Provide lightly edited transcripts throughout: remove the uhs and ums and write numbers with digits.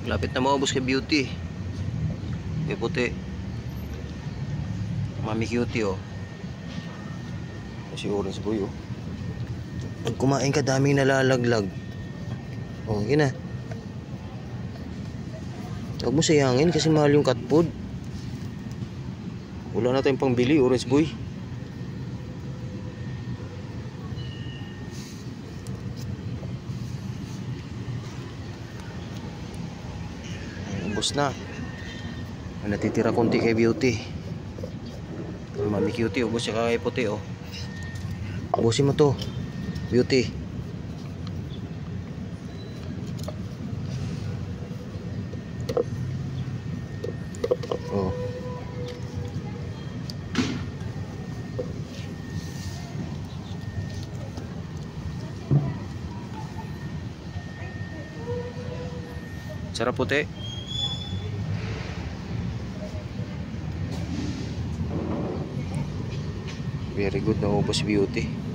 Lapit na maubos kay Beauty. Kay puti. Mami Cutie oh. Si Orange Boy oh. Pag kumain ka daming nalalaglag. Oh, yun na. Huwag mo sayangin kasi mahal yung cat food. Wala na tayong pangbili, Orange Boy. Ubos na. May natitira konti kay Beauty. Mami Cutie, ubos siya kay puti oh. Ubusin mo to, Beauty. Oh. Sarap puti. Very good na ubos Beauty.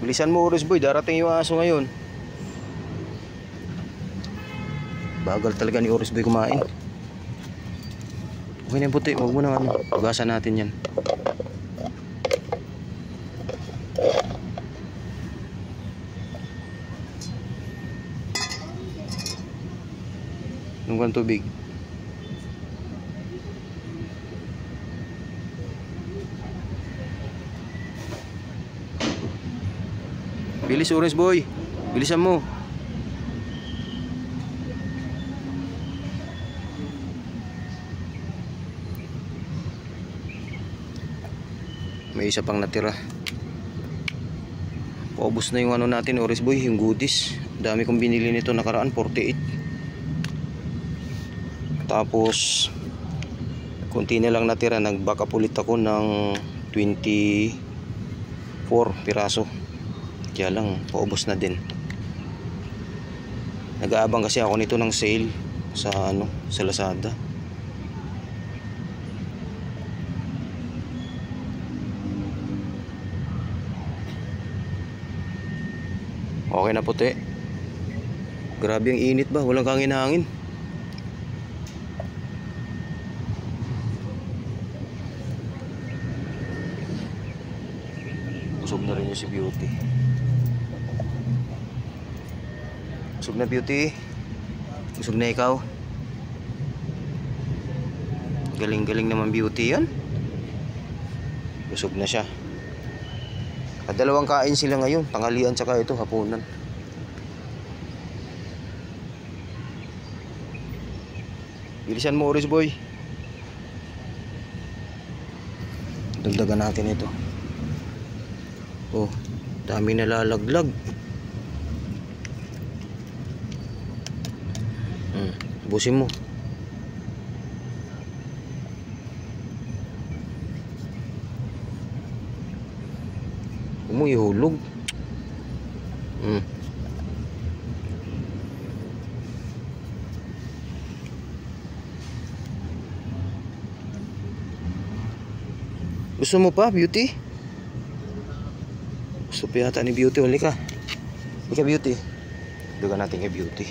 Bilisan mo Orange Boy, darating yung aso ngayon. Bagal talaga ni Orange Boy kumain. Okay na yung puti, huwag mo na ano, hugasan natin yan. Nungguan tubig. Bilis Orange Boy, bilisan mo. May isa pang natira. Paubos na yung ano natin Orange Boy, yung goodies. Dami kong binili nito nakaraan, 48. Tapos konti na lang natira, nag-backup ulit ako ng 24 piraso. Kaya lang paubos na din. Nag-aabang kasi ako nito ng sale sa ano, sa Lazada. Okay na puti. Grabe ang init ba, walang hangin-hangin. Busog na rin yung si Beauty. Busog na Beauty. Busog na ikaw. Galing-galing naman Beauty yan. Busog na siya. Dalawang kain sila ngayon, tanghalian tsaka ito hapunan. Bilisan mo Orange Boy. Dagdagan natin ito. Oh, dami nalalaglag. Ubusin mo. Huwag mo ihulog. Gusto mo pa, Beauty? Gusto pa yata ni Beauty. Uli ka. Uli ka, Beauty. Dugan natin kay Beauty.